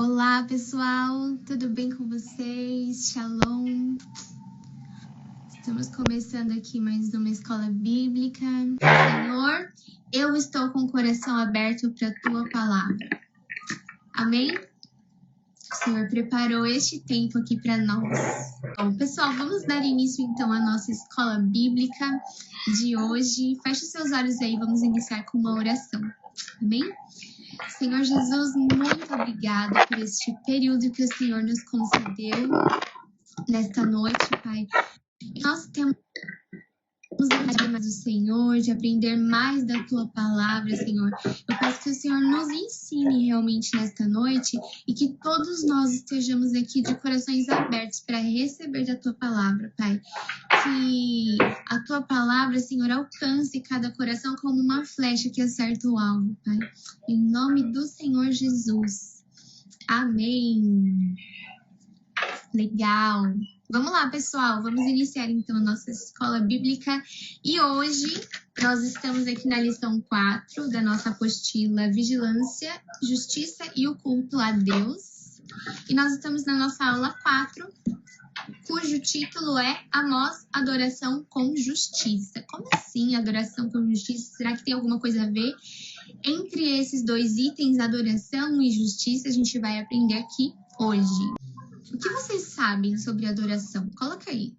Olá, pessoal, tudo bem com vocês? Shalom. Estamos começando aqui mais uma escola bíblica. Senhor, eu estou com o coração aberto para a tua palavra. Amém? O Senhor preparou este tempo aqui para nós. Bom, pessoal, vamos dar início então à nossa escola bíblica de hoje. Feche os seus olhos aí, vamos iniciar com uma oração. Amém? Senhor Jesus, muito obrigada por este período que o Senhor nos concedeu nesta noite, Pai. Nós temos mais do Senhor, de aprender mais da Tua Palavra, Senhor. Eu peço que o Senhor nos ensine realmente nesta noite e que todos nós estejamos aqui de corações abertos para receber da Tua Palavra, Pai. Que a Tua Palavra, Senhor, alcance cada coração como uma flecha que acerta o alvo, Pai. Em nome do Senhor Jesus. Amém. Legal. Vamos lá, pessoal. Vamos iniciar, então, a nossa escola bíblica. E hoje, nós estamos aqui na lição 4 da nossa apostila Vigilância, Justiça e o Culto a Deus. E nós estamos na nossa aula 4, cujo título é Amós, Adoração com Justiça. Como assim, adoração com justiça? Será que tem alguma coisa a ver? Entre esses dois itens, adoração e justiça, a gente vai aprender aqui hoje. O que vocês sabem sobre adoração? Coloca aí.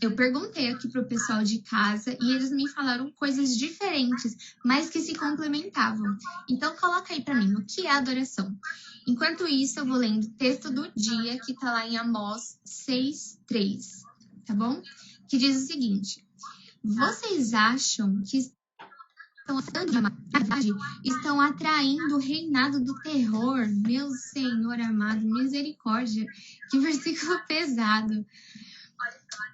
Eu perguntei aqui pro pessoal de casa e eles me falaram coisas diferentes, mas que se complementavam. Então, coloca aí para mim, o que é adoração? Enquanto isso, eu vou lendo o texto do dia, que tá lá em Amós 6:3, tá bom? Que diz o seguinte: vocês acham que estão atraindo o reinado do terror? Meu Senhor amado, misericórdia. Que versículo pesado.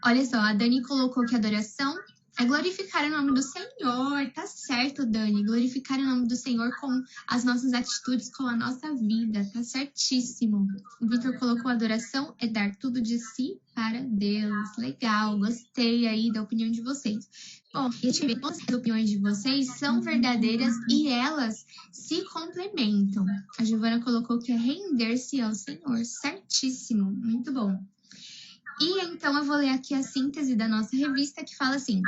Olha só, a Dani colocou que adoração é glorificar o nome do Senhor. Tá certo, Dani. Glorificar o nome do Senhor com as nossas atitudes, com a nossa vida. Tá certíssimo. O Vitor colocou adoração é dar tudo de si para Deus. Legal, gostei aí da opinião de vocês. Bom, a gente vê que as opiniões de vocês são verdadeiras e elas se complementam. A Giovana colocou que é render-se ao Senhor. Certíssimo, muito bom. E então eu vou ler aqui a síntese da nossa revista que fala assim: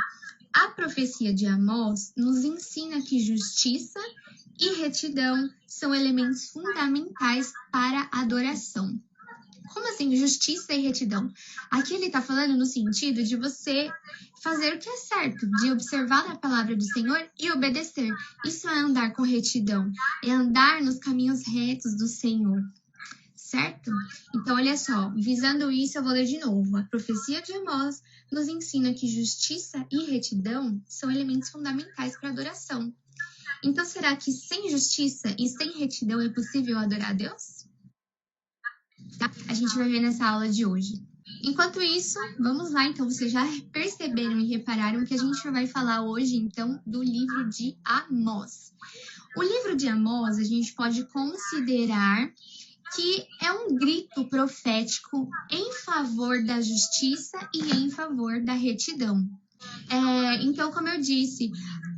a profecia de Amós nos ensina que justiça e retidão são elementos fundamentais para a adoração. Como assim, justiça e retidão? Aqui ele está falando no sentido de você fazer o que é certo, de observar a palavra do Senhor e obedecer. Isso é andar com retidão, é andar nos caminhos retos do Senhor. Certo? Então, olha só, visando isso, eu vou ler de novo. A profecia de Amós nos ensina que justiça e retidão são elementos fundamentais para a adoração. Então, será que sem justiça e sem retidão é possível adorar a Deus? Tá? A gente vai ver nessa aula de hoje. Enquanto isso, vamos lá. Então, vocês já perceberam e repararam que a gente vai falar hoje, então, do livro de Amós. O livro de Amós, a gente pode considerar que é um grito profético em favor da justiça e em favor da retidão. Então, como eu disse,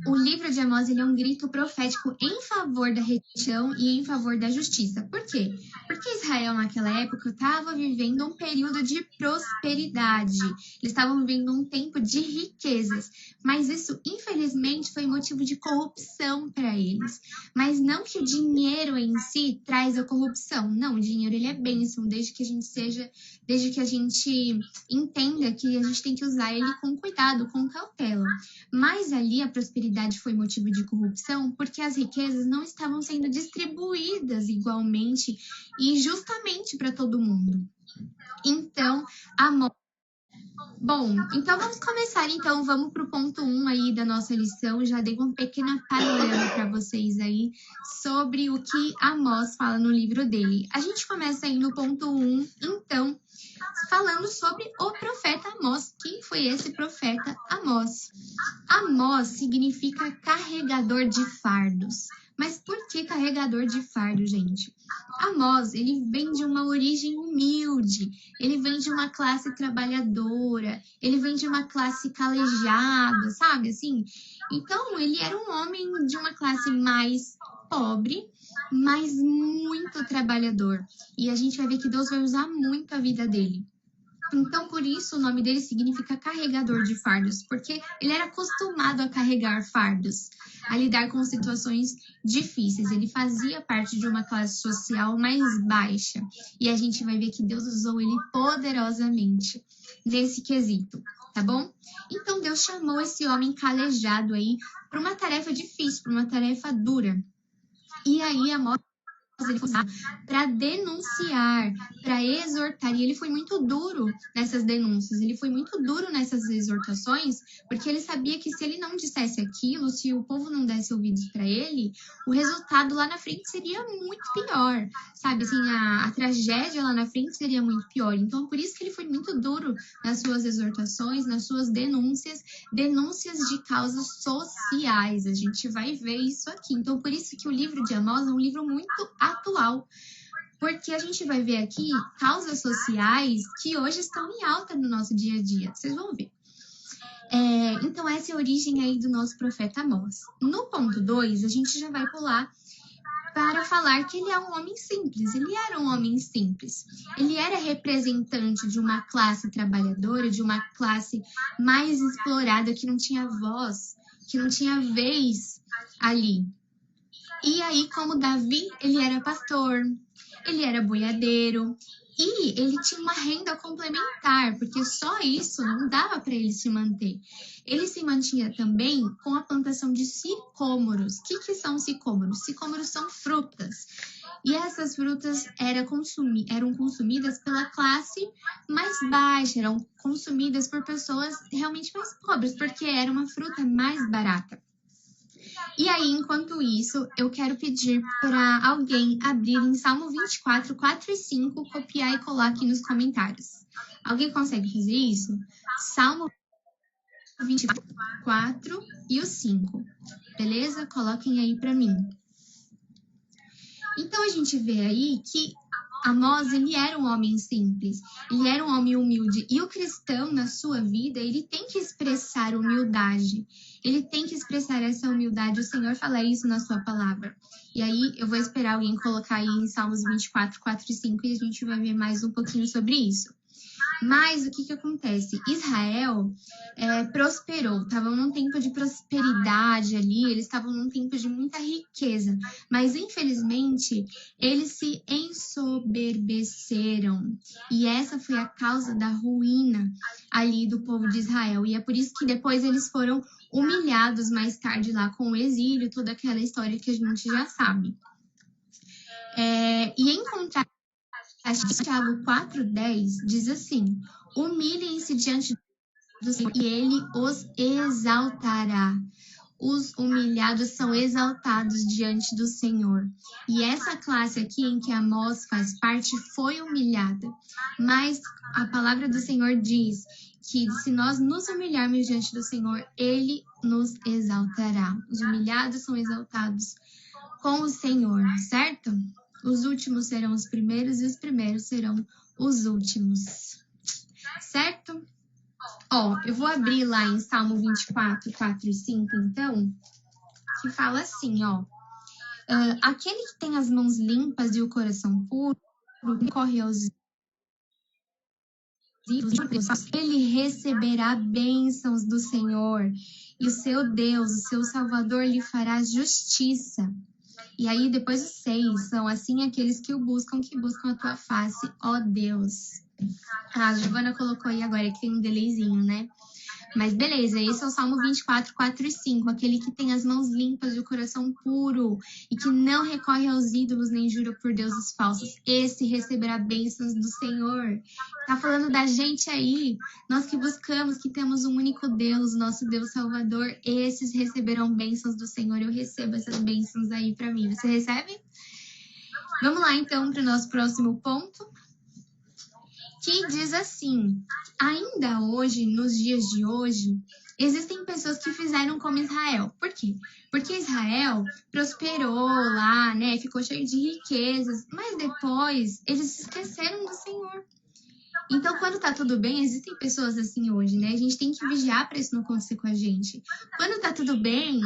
o livro de Amós ele é um grito profético em favor da retidão e em favor da justiça. Por quê? Porque Israel, naquela época, estava vivendo um período de prosperidade. Eles estavam vivendo um tempo de riquezas. Mas isso, infelizmente, foi motivo de corrupção para eles. Mas não que o dinheiro em si traz a corrupção. Não, o dinheiro ele é bênção, desde que a gente entenda que a gente tem que usar ele com cuidado, com cautela. Mas ali a prosperidade foi motivo de corrupção porque as riquezas não estavam sendo distribuídas igualmente e justamente para todo mundo. Então, Bom, então vamos começar. Então, vamos para o ponto 1 aí da nossa lição. Já dei um pequeno panorama para vocês aí sobre o que Amós fala no livro dele. A gente começa aí no ponto 1, então, falando sobre o profeta Amós. Quem foi esse profeta Amós? Amós significa carregador de fardos. Mas por que carregador de fardo, gente? Amós, ele vem de uma origem humilde, ele vem de uma classe trabalhadora, ele vem de uma classe calejada, sabe assim? Então, ele era um homem de uma classe mais pobre, mas muito trabalhador. E a gente vai ver que Deus vai usar muito a vida dele. Então, por isso, o nome dele significa carregador de fardos, porque ele era acostumado a carregar fardos, a lidar com situações difíceis. Ele fazia parte de uma classe social mais baixa. E a gente vai ver que Deus usou ele poderosamente nesse quesito, tá bom? Então, Deus chamou esse homem calejado aí para uma tarefa difícil, para uma tarefa dura. E aí, Amós ele foi para denunciar, para exortar. E ele foi muito duro nessas denúncias, ele foi muito duro nessas exortações, porque ele sabia que se ele não dissesse aquilo, se o povo não desse ouvidos para ele, o resultado lá na frente seria muito pior, sabe? Assim, a tragédia lá na frente seria muito pior. Então, por isso que ele foi muito duro nas suas exortações, nas suas denúncias de causas sociais. A gente vai ver isso aqui. Então, por isso que o livro de Amós é um livro muito atual, porque a gente vai ver aqui causas sociais que hoje estão em alta no nosso dia a dia. Vocês vão ver. Então, essa é a origem aí do nosso profeta Amós. No ponto 2, a gente já vai pular para falar que ele é um homem simples. Ele era um homem simples. Ele era representante de uma classe trabalhadora, de uma classe mais explorada, que não tinha voz, que não tinha vez ali. E aí, como Davi, ele era pastor, ele era boiadeiro e ele tinha uma renda complementar, porque só isso não dava para ele se manter. Ele se mantinha também com a plantação de sicômoros. O que são sicômoros? Sicômoros são frutas. E essas frutas eram consumidas pela classe mais baixa, eram consumidas por pessoas realmente mais pobres, porque era uma fruta mais barata. E aí, enquanto isso, eu quero pedir para alguém abrir em Salmo 24, 4 e 5, copiar e colar aqui nos comentários. Alguém consegue fazer isso? Salmo 24 e o 5. Beleza? Coloquem aí para mim. Então, a gente vê aí que Amós, ele era um homem simples, ele era um homem humilde. E o cristão, na sua vida, ele tem que expressar humildade. Ele tem que expressar essa humildade. O Senhor fala isso na sua palavra. E aí, eu vou esperar alguém colocar aí em Salmos 24, 4 e 5 e a gente vai ver mais um pouquinho sobre isso. Mas o que acontece? Israel prosperou, estavam num tempo de prosperidade ali, eles estavam num tempo de muita riqueza, mas infelizmente eles se ensoberbeceram e essa foi a causa da ruína ali do povo de Israel. E é por isso que depois eles foram humilhados mais tarde lá com o exílio, toda aquela história que a gente já sabe. E em contraste, Tiago 4,10 diz assim: humilhem-se diante do Senhor e ele os exaltará. Os humilhados são exaltados diante do Senhor. E essa classe aqui em que Amós faz parte foi humilhada. Mas a palavra do Senhor diz que se nós nos humilharmos diante do Senhor, ele nos exaltará. Os humilhados são exaltados com o Senhor, certo? Os últimos serão os primeiros e os primeiros serão os últimos. Certo? Eu vou abrir lá em Salmo 24, 4 e 5, então, que fala assim, aquele que tem as mãos limpas e o coração puro, corre aos ídolos, ele receberá bênçãos do Senhor, e o seu Deus, o seu Salvador, lhe fará justiça. E aí, depois os 6, são assim aqueles que o buscam, que buscam a tua face, ó Deus. A Giovana colocou aí agora que tem um delayzinho, né? Mas beleza, esse é o Salmo 24, 4 e 5. Aquele que tem as mãos limpas e o coração puro e que não recorre aos ídolos nem jura por deuses falsos. Esse receberá bênçãos do Senhor. Tá falando da gente aí. Nós que buscamos, que temos um único Deus, nosso Deus Salvador. Esses receberão bênçãos do Senhor. Eu recebo essas bênçãos aí pra mim. Você recebe? Vamos lá, então, para o nosso próximo ponto. Que diz assim: ainda hoje, nos dias de hoje, existem pessoas que fizeram como Israel. Por quê? Porque Israel prosperou lá, né? Ficou cheio de riquezas, mas depois eles se esqueceram do Senhor. Então, quando tá tudo bem, existem pessoas assim hoje, né? A gente tem que vigiar para isso não acontecer com a gente. Quando tá tudo bem,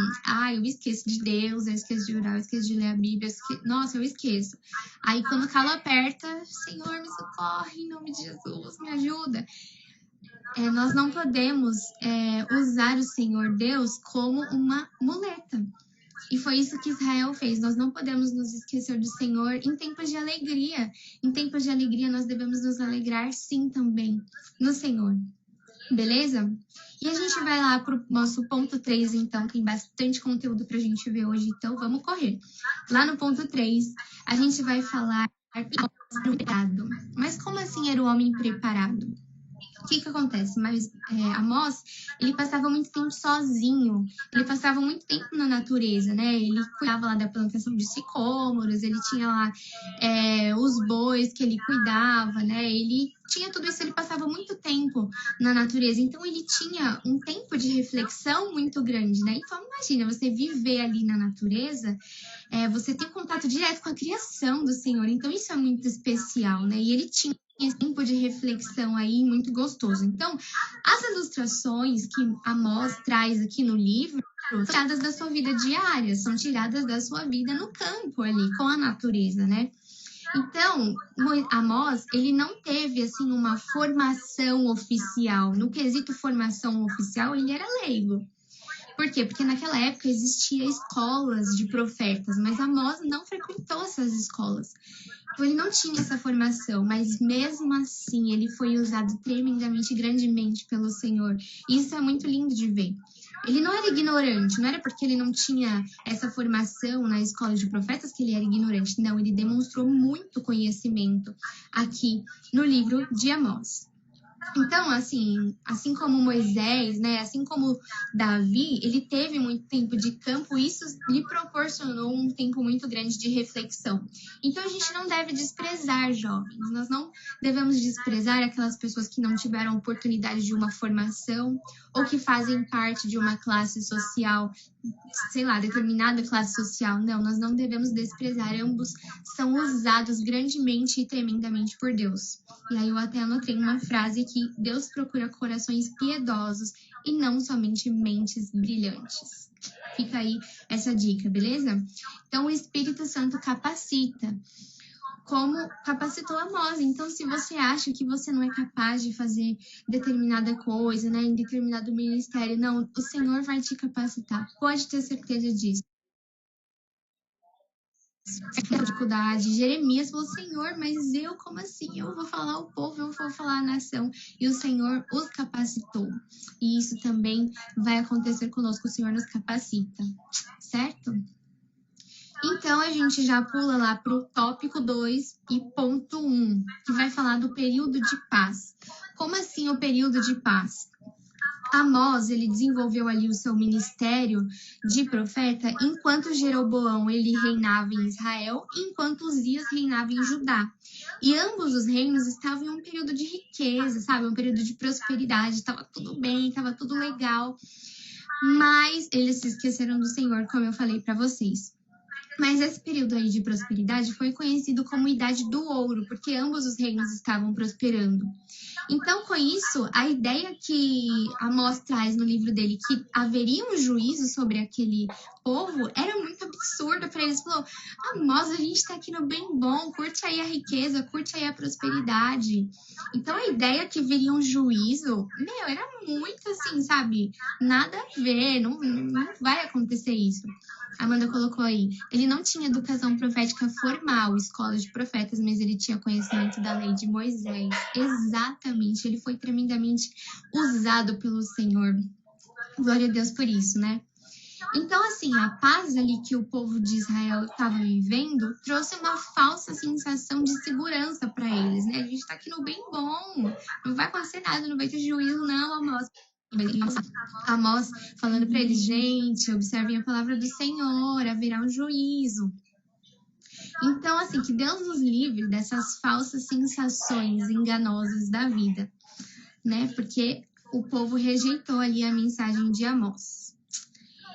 eu esqueço de Deus, eu esqueço de orar, eu esqueço de ler a Bíblia, nossa, eu esqueço. Aí, quando o calo aperta, Senhor, me socorre, em nome de Jesus, me ajuda. Nós não podemos usar o Senhor Deus como uma muleta. E foi isso que Israel fez. Nós não podemos nos esquecer do Senhor em tempos de alegria. Em tempos de alegria, nós devemos nos alegrar, sim, também, no Senhor. Beleza? E a gente vai lá para o nosso ponto 3, então. Tem bastante conteúdo para a gente ver hoje, então vamos correr. Lá no ponto 3, a gente vai falar do preparado. Mas como assim era o homem preparado? O que acontece? Mas Amós, ele passava muito tempo sozinho, ele passava muito tempo na natureza, né? Ele cuidava lá da plantação de sicômoros, ele tinha lá os bois que ele cuidava, né? Ele tinha tudo isso, ele passava muito tempo na natureza, então ele tinha um tempo de reflexão muito grande, né? Então imagina, você viver ali na natureza, você tem contato direto com a criação do Senhor, então isso é muito especial, né? E ele tinha esse tempo de reflexão aí muito gostoso. Então, as ilustrações que Amós traz aqui no livro são tiradas da sua vida diária, são tiradas da sua vida no campo ali, com a natureza, né? Então, Amós, ele não teve, assim, uma formação oficial. No quesito formação oficial, ele era leigo. Por quê? Porque naquela época existia escolas de profetas, mas Amós não frequentou essas escolas. Então, ele não tinha essa formação, mas mesmo assim, ele foi usado tremendamente, grandemente pelo Senhor. E isso é muito lindo de ver. Ele não era ignorante, não era porque ele não tinha essa formação na escola de profetas que ele era ignorante. Não, ele demonstrou muito conhecimento aqui no livro de Amós. Então, assim como Moisés, né, assim como Davi, ele teve muito tempo de campo, isso lhe proporcionou um tempo muito grande de reflexão. Então, a gente não deve desprezar jovens, nós não devemos desprezar aquelas pessoas que não tiveram oportunidade de uma formação ou que fazem parte de uma classe social, sei lá, determinada classe social. Não, nós não devemos desprezar. Ambos são usados grandemente e tremendamente por Deus. E aí eu até anotei uma frase que Deus procura corações piedosos e não somente mentes brilhantes. Fica aí essa dica, beleza? Então, o Espírito Santo capacita, como capacitou Amós. Então, se você acha que você não é capaz de fazer determinada coisa, né, em determinado ministério, não, o Senhor vai te capacitar. Pode ter certeza disso. Dificuldade. Jeremias falou, Senhor, mas eu, como assim? Eu vou falar ao povo, eu vou falar à nação. E o Senhor os capacitou. E isso também vai acontecer conosco, o Senhor nos capacita, certo? Então, a gente já pula lá para o tópico 2 e ponto 1, que vai falar do período de paz. Como assim o período de paz? Amós, ele desenvolveu ali o seu ministério de profeta enquanto Jeroboão, ele reinava em Israel, enquanto Uzias reinava em Judá. E ambos os reinos estavam em um período de riqueza, sabe? Um período de prosperidade, estava tudo bem, estava tudo legal. Mas eles se esqueceram do Senhor, como eu falei para vocês. Mas esse período aí de prosperidade foi conhecido como Idade do Ouro, porque ambos os reinos estavam prosperando. Então, com isso, a ideia que Amós traz no livro dele, que haveria um juízo sobre aquele povo, era muito absurda para eles. Falou, Amós, a gente está aqui no bem bom, curte aí a riqueza, curte aí a prosperidade. Então, a ideia que viria um juízo, era muito assim, sabe? Nada a ver, não vai acontecer isso. A Amanda colocou aí, ele não tinha educação profética formal, escola de profetas, mas ele tinha conhecimento da lei de Moisés. Exatamente, ele foi tremendamente usado pelo Senhor. Glória a Deus por isso, né? Então, assim, a paz ali que o povo de Israel estava vivendo trouxe uma falsa sensação de segurança para eles, né? A gente está aqui no bem bom, não vai acontecer nada, não vai ter juízo, não, Amós. Amós falando para eles, gente, observem a palavra do Senhor, haverá um juízo. Então, assim, que Deus nos livre dessas falsas sensações enganosas da vida, né? Porque o povo rejeitou ali a mensagem de Amós.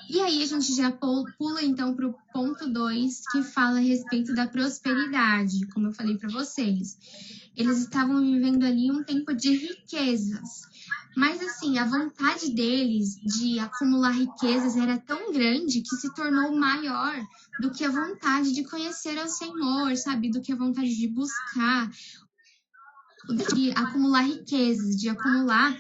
E aí a gente já pula então para o ponto 2, que fala a respeito da prosperidade, como eu falei para vocês. eles estavam vivendo ali um tempo de riquezas. Mas assim, a vontade deles de acumular riquezas era tão grande que se tornou maior do que a vontade de conhecer ao Senhor, sabe? Do que a vontade de buscar, de acumular riquezas, de acumular,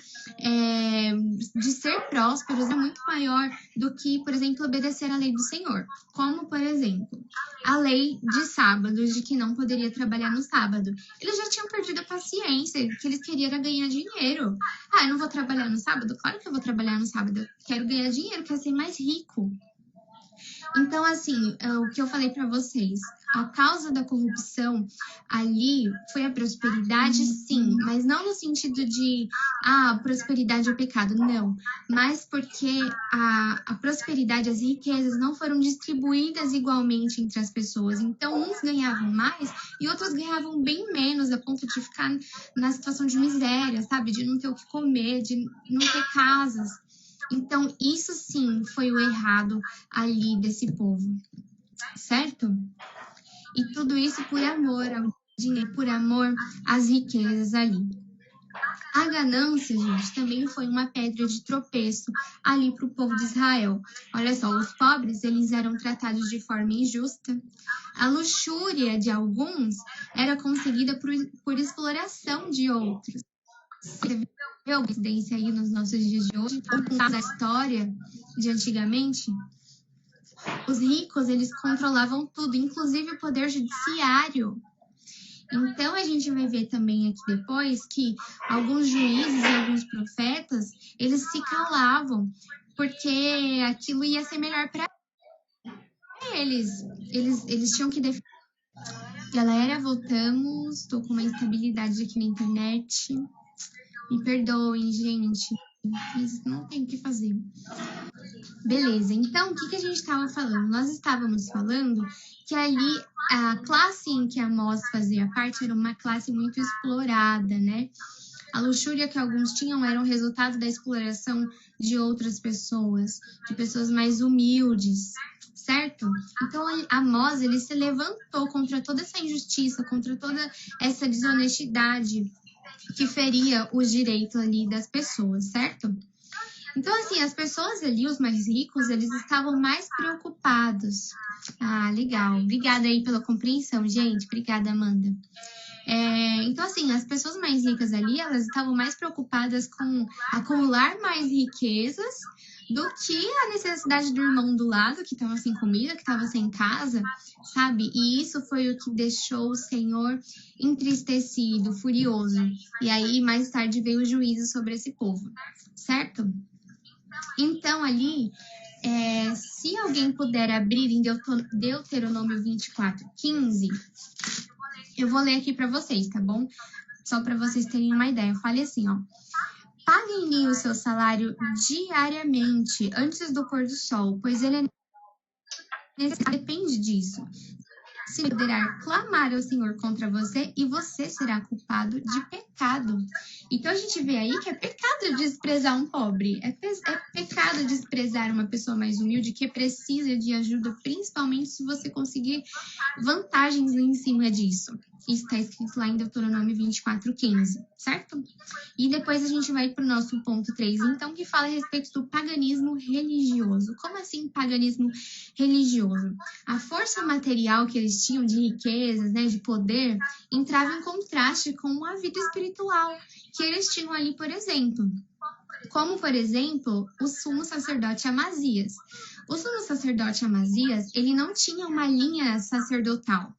de ser prósperos é muito maior do que, por exemplo, obedecer à lei do Senhor. Como, por exemplo, a lei de sábado, de que não poderia trabalhar no sábado. Eles já tinham perdido a paciência, o que eles queriam era ganhar dinheiro. Ah, eu não vou trabalhar no sábado? Claro que eu vou trabalhar no sábado. Eu quero ganhar dinheiro, quero ser mais rico. Então, assim, o que eu falei para vocês, a causa da corrupção ali foi a prosperidade, sim, mas não no sentido de, prosperidade é pecado, não. Mas porque a prosperidade, as riquezas não foram distribuídas igualmente entre as pessoas. Então, uns ganhavam mais e outros ganhavam bem menos, a ponto de ficar na situação de miséria, sabe? De não ter o que comer, de não ter casas. Então, isso sim foi o errado ali desse povo, certo? E tudo isso por amor ao dinheiro, por amor às riquezas ali. A ganância, gente, também foi uma pedra de tropeço ali para o povo de Israel. Olha só, os pobres, eles eram tratados de forma injusta. A luxúria de alguns era conseguida por exploração de outros. Você viu a coincidência aí nos nossos dias de hoje? Da história de antigamente, os ricos, eles controlavam tudo, inclusive o poder judiciário. Então, a gente vai ver também aqui depois que alguns juízes e alguns profetas, eles se calavam, porque aquilo ia ser melhor para eles. Eles tinham que defender. Galera, voltamos. Estou com uma instabilidade aqui na internet. Me perdoem, gente, mas não tem o que fazer. Beleza, então, o que a gente estava falando? Nós estávamos falando que ali a classe em que Amós fazia parte era uma classe muito explorada, né? A luxúria que alguns tinham era um resultado da exploração de outras pessoas, de pessoas mais humildes, certo? Então, Amós, ele se levantou contra toda essa injustiça, contra toda essa desonestidade que feria os direitos ali das pessoas, certo? Então, assim, as pessoas ali, os mais ricos, eles estavam mais preocupados. Ah, legal. Obrigada aí pela compreensão, gente. Obrigada, Amanda. Então, assim, as pessoas mais ricas ali, elas estavam mais preocupadas com acumular mais riquezas do que a necessidade do irmão do lado, que estava sem comida, que estava sem casa, sabe? E isso foi o que deixou o Senhor entristecido, furioso. E aí, mais tarde, veio o juízo sobre esse povo, certo? Então, ali, se alguém puder abrir em Deuteronômio 24:15, eu vou ler aqui para vocês, tá bom? Só para vocês terem uma ideia. Eu falei assim, ó. Paguem-lhe o seu salário diariamente, antes do pôr do sol, pois ele depende disso. Se poderá clamar ao Senhor contra você e você será culpado de pecado. Então, a gente vê aí que é pecado desprezar um pobre. É pecado desprezar uma pessoa mais humilde que precisa de ajuda, principalmente se você conseguir vantagens em cima disso. Isso está escrito lá em Deuteronômio 24:15, certo? E depois a gente vai para o nosso ponto 3, então, que fala a respeito do paganismo religioso. Como assim paganismo religioso? A força material que eles tinham de riquezas, né, de poder, entrava em contraste com a vida espiritual que eles tinham ali, por exemplo. Como, por exemplo, o sumo sacerdote Amazias. O sumo sacerdote Amazias, ele não tinha uma linha sacerdotal.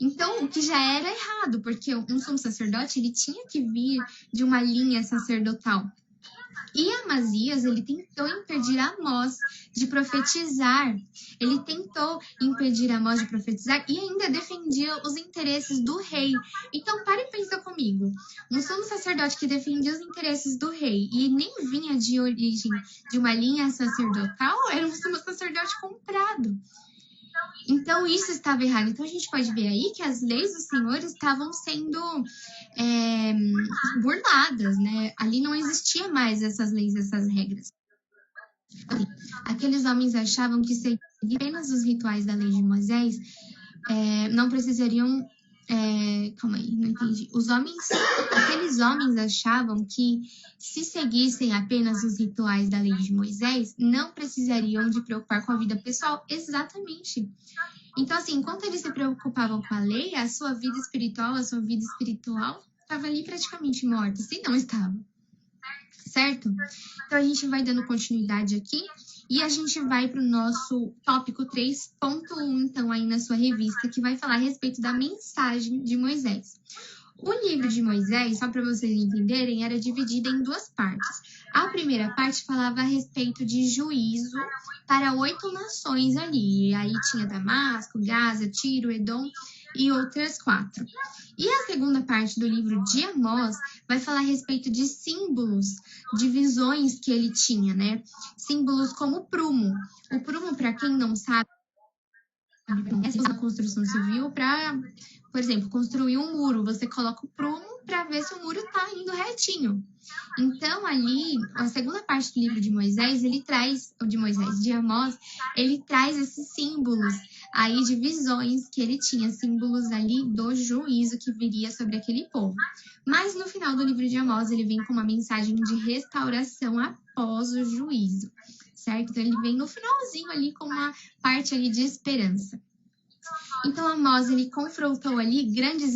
Então, o que já era errado, porque um sumo sacerdote, ele tinha que vir de uma linha sacerdotal. E Amazias, ele tentou impedir Amós de profetizar. Ele tentou impedir Amós de profetizar e ainda defendia os interesses do rei. Então, pare e pensa comigo. Um sumo sacerdote que defendia os interesses do rei e nem vinha de origem de uma linha sacerdotal, era um sumo sacerdote comprado. Então, isso estava errado. Então, a gente pode ver aí que as leis do Senhor estavam sendo burladas, né? Ali não existia mais essas leis, essas regras. Aqueles homens achavam que seguir apenas os rituais da lei de Moisés não precisariam Calma aí, não entendi. Aqueles homens achavam que se seguissem apenas os rituais da lei de Moisés, não precisariam de preocupar com a vida pessoal. Exatamente. Então, assim, enquanto eles se preocupavam com a lei, a sua vida espiritual estava ali praticamente morta, se não estava, certo? Então, a gente vai dando continuidade aqui e a gente vai para o nosso tópico 3.1, então, aí na sua revista, que vai falar a respeito da mensagem de Moisés. O livro de Moisés, só para vocês entenderem, era dividido em duas partes. A primeira parte falava a respeito de juízo para 8 nações ali. E aí tinha Damasco, Gaza, Tiro, Edom e outras 4. E a segunda parte do livro de Amós vai falar a respeito de símbolos, de visões que ele tinha, né? Símbolos como o prumo. O prumo, para quem não sabe, na construção civil para, por exemplo, construir um muro. Você coloca o prumo para ver se o muro está indo retinho. Então, ali, a segunda parte do livro de Moisés, de Amós, ele traz esses símbolos aí de visões que ele tinha, símbolos ali do juízo que viria sobre aquele povo. Mas no final do livro de Amós, ele vem com uma mensagem de restauração após o juízo, certo? Então, ele vem no finalzinho ali com uma parte ali de esperança. Então, Amós, ele confrontou ali grandes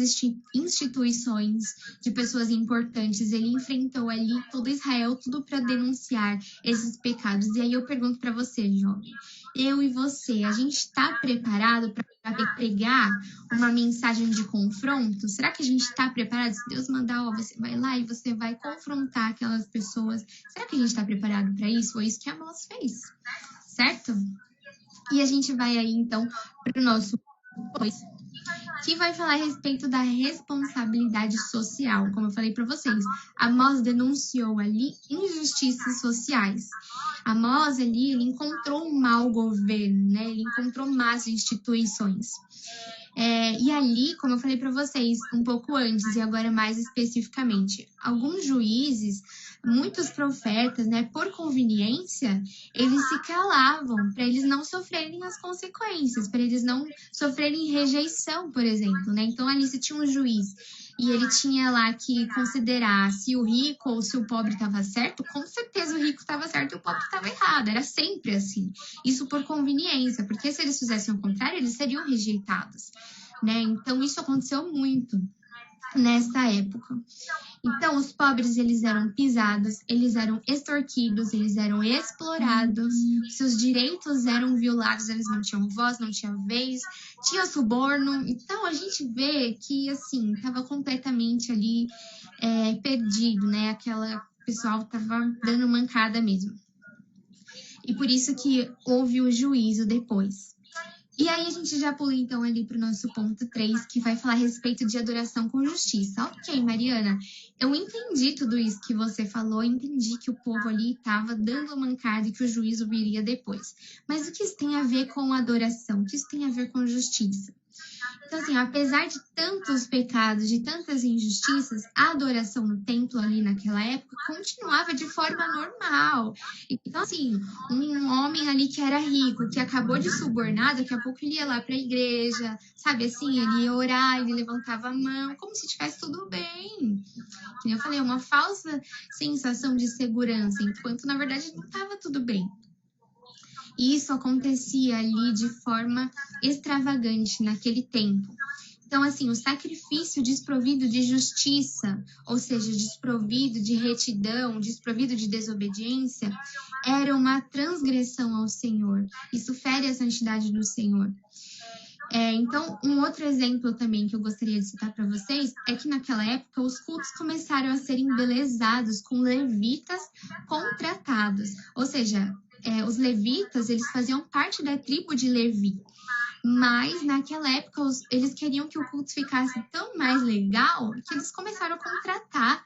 instituições de pessoas importantes. Ele enfrentou ali todo Israel, tudo para denunciar esses pecados. E aí eu pergunto para você, jovem, eu e você, a gente está preparado para pregar uma mensagem de confronto? Será que a gente está preparado? Se Deus mandar, você vai lá e você vai confrontar aquelas pessoas. Será que a gente está preparado para isso? Foi isso que Amós fez, certo? E a gente vai aí, então, para o nosso 2, que vai falar a respeito da responsabilidade social. Como eu falei para vocês, Amós denunciou ali injustiças sociais. Amós ali, ele encontrou um mau governo, né? Ele encontrou más instituições. E ali, como eu falei para vocês um pouco antes e agora mais especificamente, alguns juízes, muitos profetas, né, por conveniência, eles se calavam para eles não sofrerem as consequências, para eles não sofrerem rejeição, por exemplo, né? Então ali se tinha um juiz e ele tinha lá que considerar se o rico ou se o pobre estava certo, com certeza o rico estava certo e o pobre estava errado. Era sempre assim. Isso por conveniência, porque se eles fizessem o contrário, eles seriam rejeitados, né? Então isso aconteceu muito nessa época. Então, os pobres, eles eram pisados, eles eram extorquidos, eles eram explorados, seus direitos eram violados, eles não tinham voz, não tinham vez, tinha suborno. Então, a gente vê que, assim, estava completamente ali perdido, né? Aquela pessoal estava dando mancada mesmo. E por isso que houve o juízo depois. E aí a gente já pula então ali para o nosso ponto 3, que vai falar a respeito de adoração com justiça. Ok, Mariana, eu entendi tudo isso que você falou, entendi que o povo ali estava dando mancada e que o juízo viria depois. Mas o que isso tem a ver com adoração? O que isso tem a ver com justiça? Então, assim, apesar de tantos pecados, de tantas injustiças, a adoração no templo ali naquela época continuava de forma normal. Então, assim, um homem ali que era rico, que acabou de subornar, daqui a pouco ele ia lá para a igreja, sabe assim, ele ia orar, ele levantava a mão, como se tivesse tudo bem. Como eu falei, uma falsa sensação de segurança, enquanto na verdade não estava tudo bem. E isso acontecia ali de forma extravagante naquele tempo. Então, assim, o sacrifício desprovido de justiça, ou seja, desprovido de retidão, desprovido de desobediência, era uma transgressão ao Senhor. Isso fere a santidade do Senhor. Então, um outro exemplo também que eu gostaria de citar para vocês é que naquela época os cultos começaram a ser embelezados com levitas contratados. Ou seja, os levitas, eles faziam parte da tribo de Levi. Mas, naquela época, eles queriam que o culto ficasse tão mais legal que eles começaram a contratar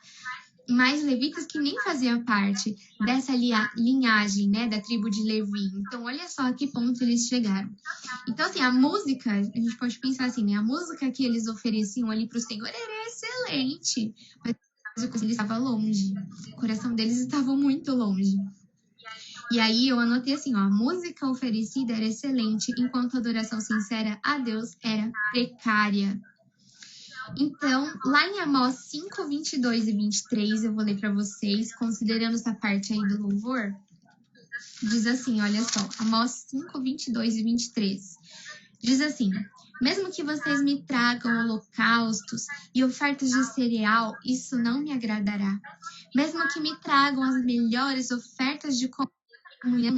mais levitas que nem faziam parte dessa linhagem, né, da tribo de Levi. Então, olha só a que ponto eles chegaram. Então, assim, a música, a gente pode pensar assim, né, a música que eles ofereciam ali para o Senhor era excelente, mas o coração deles estava longe. O coração deles estava muito longe. E aí eu anotei assim, ó, a música oferecida era excelente, enquanto a adoração sincera a Deus era precária. Então, lá em Amós 5, 22 e 23, eu vou ler para vocês, considerando essa parte aí do louvor. Diz assim, olha só, Amós 5, 22 e 23. Diz assim: mesmo que vocês me tragam holocaustos e ofertas de cereal, isso não me agradará. Mesmo que me tragam as melhores ofertas de comunhão,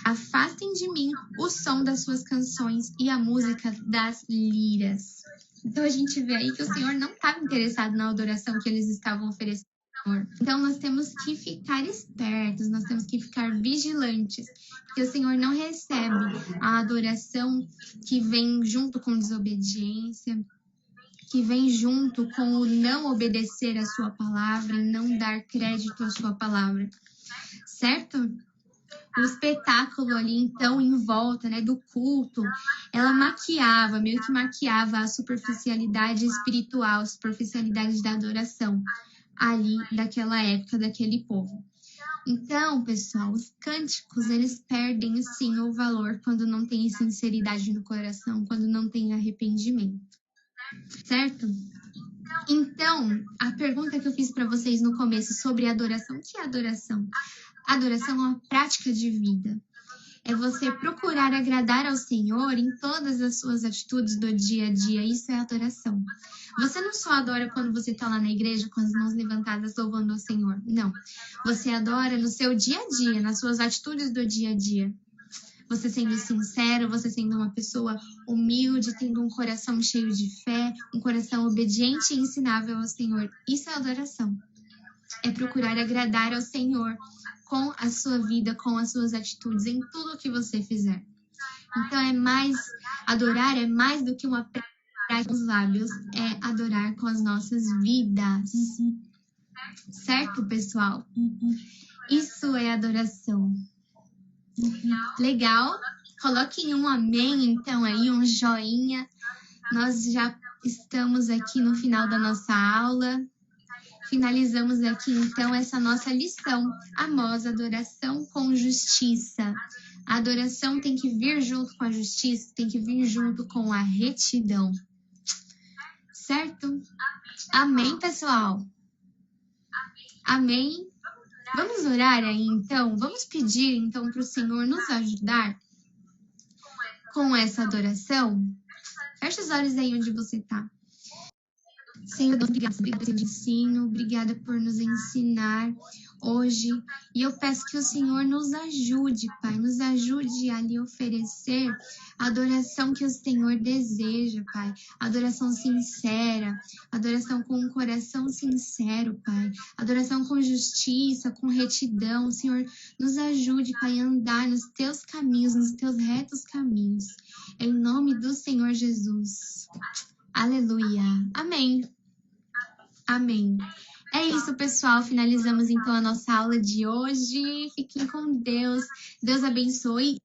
afastem de mim o som das suas canções e a música das liras. Então a gente vê aí que o Senhor não estava interessado na adoração que eles estavam oferecendo. Então nós temos que ficar espertos, nós temos que ficar vigilantes, porque o Senhor não recebe a adoração que vem junto com desobediência, que vem junto com o não obedecer à sua palavra e não dar crédito à sua palavra, certo? O espetáculo ali, então, em volta, né, do culto, ela maquiava, meio que maquiava a superficialidade espiritual, a superficialidade da adoração ali daquela época, daquele povo. Então, pessoal, os cânticos, eles perdem, sim, o valor quando não tem sinceridade no coração, quando não tem arrependimento, certo? Então, a pergunta que eu fiz para vocês no começo sobre adoração, o que é adoração? Adoração é uma prática de vida. É você procurar agradar ao Senhor em todas as suas atitudes do dia a dia. Isso é adoração. Você não só adora quando você está lá na igreja com as mãos levantadas louvando ao Senhor. Não. Você adora no seu dia a dia, nas suas atitudes do dia a dia. Você sendo sincero, você sendo uma pessoa humilde, tendo um coração cheio de fé, um coração obediente e ensinável ao Senhor. Isso é adoração. É procurar agradar ao Senhor com a sua vida, com as suas atitudes, em tudo que você fizer. Então, adorar é mais do que uma prática com os lábios, é adorar com as nossas vidas. Certo, pessoal? Isso é adoração. Legal? Coloquem um amém, então, aí, um joinha. Nós já estamos aqui no final da nossa aula. Finalizamos aqui, então, essa nossa lição. Amós, adoração com justiça. A adoração tem que vir junto com a justiça, tem que vir junto com a retidão. Certo? Amém, pessoal? Amém? Vamos orar aí, então? Vamos pedir, então, para o Senhor nos ajudar com essa adoração? Feche os olhos aí onde você está. Senhor, obrigada por esse ensino, obrigada por nos ensinar hoje. E eu peço que o Senhor nos ajude, Pai, nos ajude a lhe oferecer a adoração que o Senhor deseja, Pai. Adoração sincera, adoração com um coração sincero, Pai. Adoração com justiça, com retidão. Senhor, nos ajude, Pai, a andar nos teus caminhos, nos teus retos caminhos. Em nome do Senhor Jesus. Aleluia. Amém. Amém. É isso, pessoal. Finalizamos então a nossa aula de hoje. Fiquem com Deus. Deus abençoe.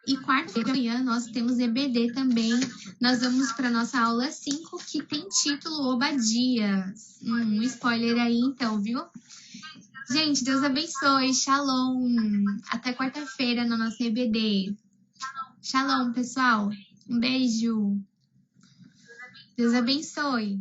E quarta-feira amanhã nós temos EBD também. Nós vamos para nossa aula 5, que tem título Obadias. Um spoiler aí, então, viu? Gente, Deus abençoe. Shalom. Até quarta-feira no nosso EBD. Shalom, pessoal. Um beijo. Deus abençoe.